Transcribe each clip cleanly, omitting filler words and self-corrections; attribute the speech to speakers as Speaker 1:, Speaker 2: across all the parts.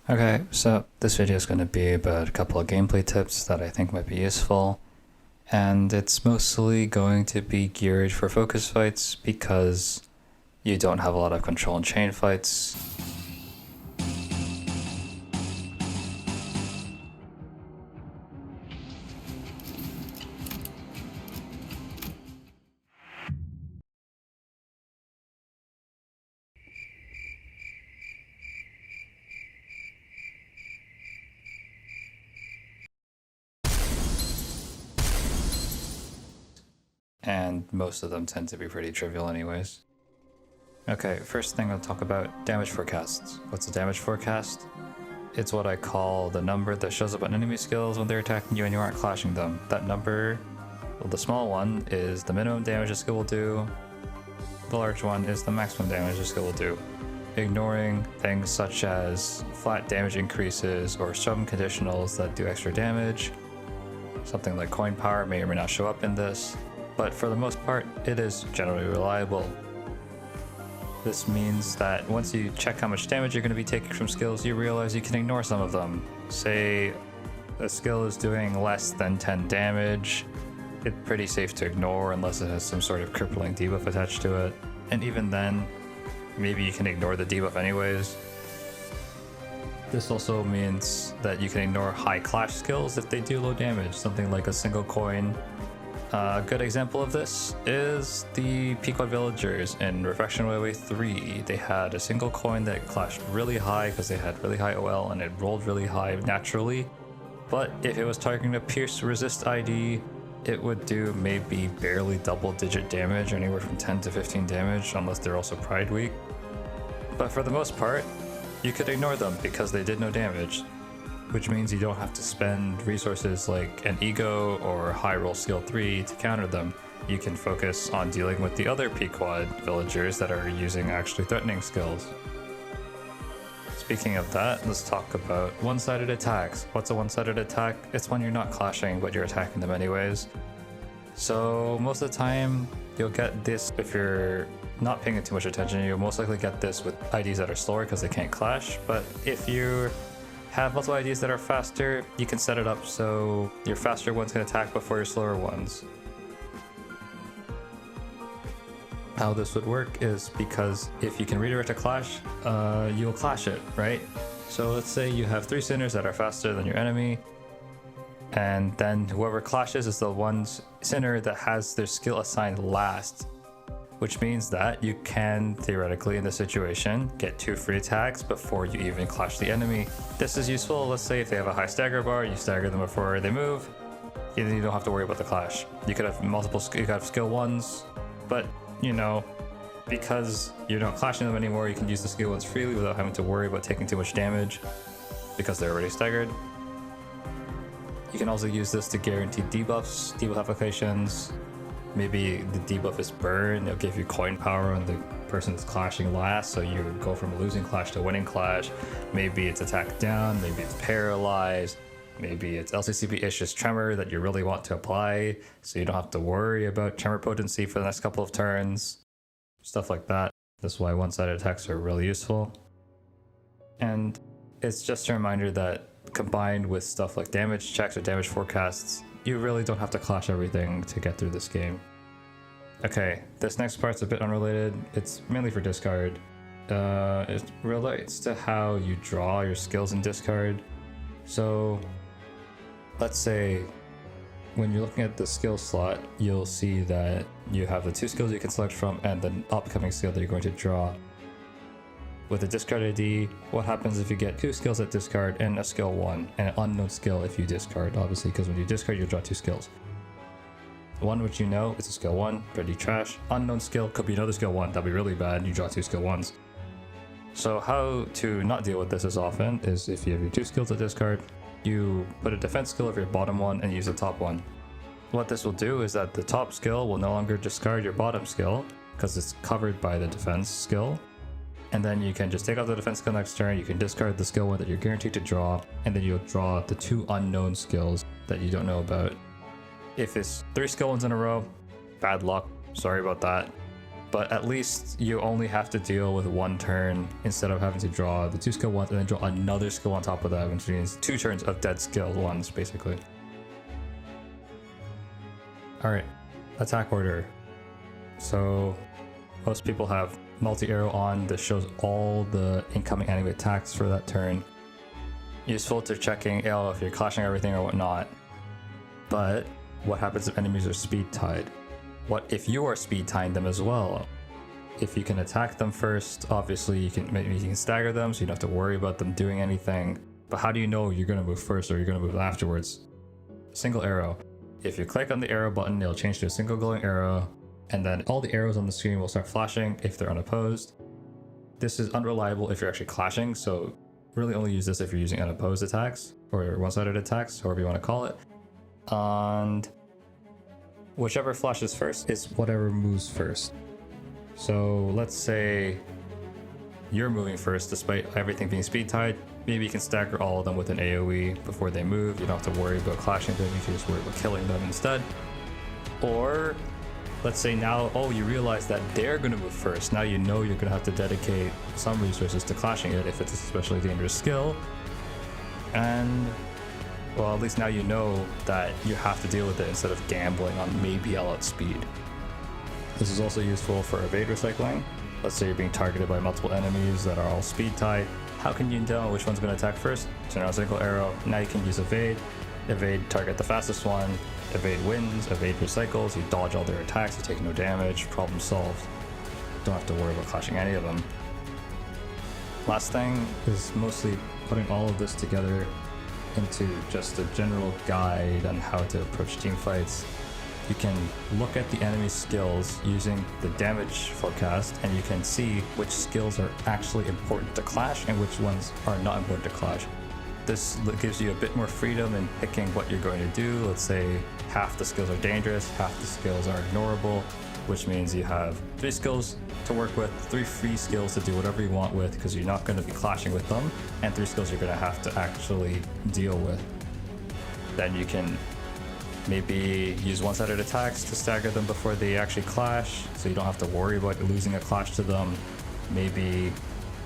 Speaker 1: Okay, so this video is going to be about a couple of gameplay tips that I think might be useful, and it's mostly going to be geared for focus fights because you don't have a lot of control in chain fights. And most of them tend to be pretty trivial anyways. Okay, first thing I'll talk about damage forecasts. What's a damage forecast? It's what I call the number that shows up on enemy skills when they're attacking you and you aren't clashing them. That number, well, the small one is the minimum damage a skill will do. The large one is the maximum damage a skill will do. Ignoring things such as flat damage increases or some conditionals that do extra damage. Something like coin power may or may not show up in this, but for the most part, it is generally reliable. This means that once you check how much damage you're going to be taking from skills, you realize you can ignore some of them. Say a skill is doing less than 10 damage, it's pretty safe to ignore unless it has some sort of crippling debuff attached to it. And even then, maybe you can ignore the debuff anyways. This also means that you can ignore high clash skills if they do low damage, something like a single coin. A good example of this is the Pequod Villagers in Refraction Railway 3. They had a single coin that clashed really high because they had really high OL and it rolled really high naturally. But if it was targeting a Pierce Resist ID, it would do maybe barely double-digit damage, anywhere from 10 to 15 damage, unless they're also Pride Weak. But for the most part, you could ignore them because they did no damage, which means you don't have to spend resources like an Ego or High Roll Skill 3 to counter them. You can focus on dealing with the other Pequod villagers that are using actually threatening skills. Speaking of that, let's talk about one-sided attacks. What's a one-sided attack? It's when you're not clashing, but you're attacking them anyways. So most of the time, you'll get this if you're not paying too much attention. You'll most likely get this with IDs that are slower because they can't clash. But if you have multiple IDs that are faster, you can set it up so your faster ones can attack before your slower ones. How this would work is because if you can redirect a clash, you'll clash it, right? So let's say you have 3 sinners that are faster than your enemy, and then whoever clashes is the one sinner that has their skill assigned last, which means that you can theoretically in this situation get 2 free attacks before you even clash the enemy. This is useful. Let's say if they have a high stagger bar, you stagger them before they move, then you don't have to worry about the clash. You could have multiple, you could have skill 1s, but you know, because you're not clashing them anymore, you can use the skill 1s freely without having to worry about taking too much damage because they're already staggered. You can also use this to guarantee debuffs, debuff applications. Maybe the debuff is burn, it'll give you coin power when the person is clashing last, so you go from a losing clash to a winning clash. Maybe it's attack down, maybe it's paralyzed, maybe it's LCCB-issues tremor that you really want to apply, so you don't have to worry about tremor potency for the next couple of turns. Stuff like that. That's why one-sided attacks are really useful. And it's just a reminder that combined with stuff like damage checks or damage forecasts, you really don't have to clash everything to get through this game. Okay, this next part's a bit unrelated. It's mainly for discard. It relates to how you draw your skills in discard. So let's say when you're looking at the skill slot, you'll see that you have the 2 skills you can select from and the upcoming skill that you're going to draw. With a discard ID, what happens if you get 2 skills at discard and a skill 1, and an unknown skill if you discard, obviously, because when you discard, you draw 2 skills. One which you know is a skill 1, pretty trash. Unknown skill could be another skill 1, that'd be really bad, you draw 2 skill 1s. So how to not deal with this as often is if you have your 2 skills at discard, you put a defense skill over your bottom one and use the top one. What this will do is that the top skill will no longer discard your bottom skill, because it's covered by the defense skill. And then you can just take out the defense skill next turn, you can discard the skill 1 that you're guaranteed to draw, and then you'll draw the 2 unknown skills that you don't know about. If it's 3 skill 1s in a row, bad luck, sorry about that. but at least you only have to deal with one turn instead of having to draw the 2 skill ones and then draw another skill on top of that, which means 2 turns of dead skill ones, basically. Alright, attack order. So most people have multi-arrow on. This shows all the incoming enemy attacks for that turn. Useful to checking if you're clashing everything or whatnot. But what happens if enemies are speed tied? What if you are speed tying them as well? If you can attack them first, obviously you can stagger them, so you don't have to worry about them doing anything. But how do you know you're going to move first or you're going to move afterwards? Single arrow. If you click on the arrow button, it'll change to a single glowing arrow, and then all the arrows on the screen will start flashing if they're unopposed. This is unreliable if you're actually clashing, so really only use this if you're using unopposed attacks or one-sided attacks, however you want to call it. And whichever flashes first is whatever moves first. So let's say you're moving first despite everything being speed tied. Maybe you can stagger all of them with an AoE before they move. You don't have to worry about clashing them, you can just worry about killing them instead. Or let's say now, you realize that they're going to move first. Now you know you're going to have to dedicate some resources to clashing it if it's a especially dangerous skill. And well, at least now you know that you have to deal with it instead of gambling on maybe I'll outspeed. This is also useful for evade recycling. Let's say you're being targeted by multiple enemies that are all speed tied. How can you know which one's going to attack first? Turn on a single arrow. Now you can use evade. Evade, target the fastest one. Evade wins. Evade recycles. You dodge all their attacks. You take no damage. Problem solved. Don't have to worry about clashing any of them. Last thing is mostly putting all of this together into just a general guide on how to approach team fights. You can look at the enemy's skills using the damage forecast, and you can see which skills are actually important to clash and which ones are not important to clash. This gives you a bit more freedom in picking what you're going to do. Let's say half the skills are dangerous, half the skills are ignorable, which means you have 3 skills to work with, 3 free skills to do whatever you want with because you're not going to be clashing with them, and 3 skills you're going to have to actually deal with. Then you can maybe use one-sided attacks to stagger them before they actually clash, so you don't have to worry about losing a clash to them. Maybe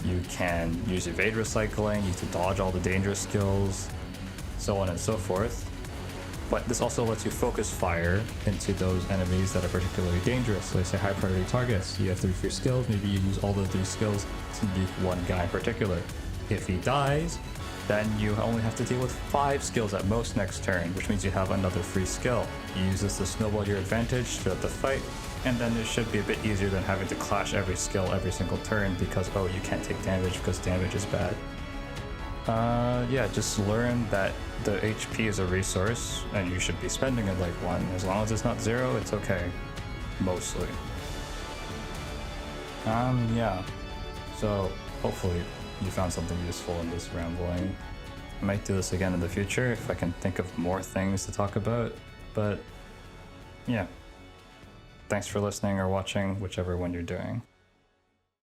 Speaker 1: you can use evade recycling, you can dodge all the dangerous skills, so on and so forth. But this also lets you focus fire into those enemies that are particularly dangerous. So say high priority targets, you have 3 free skills, maybe you use all the 3 skills to nuke one guy in particular. If he dies, then you only have to deal with 5 skills at most next turn, which means you have another free skill. You use this to snowball your advantage throughout the fight, and then it should be a bit easier than having to clash every skill every single turn because, you can't take damage because damage is bad. Yeah, just learn that the HP is a resource, and you should be spending it like one. As long as it's not 0, it's okay. Mostly. Yeah. So, hopefully you found something useful in this rambling. I might do this again in the future if I can think of more things to talk about, but yeah. Thanks for listening or watching, whichever one you're doing.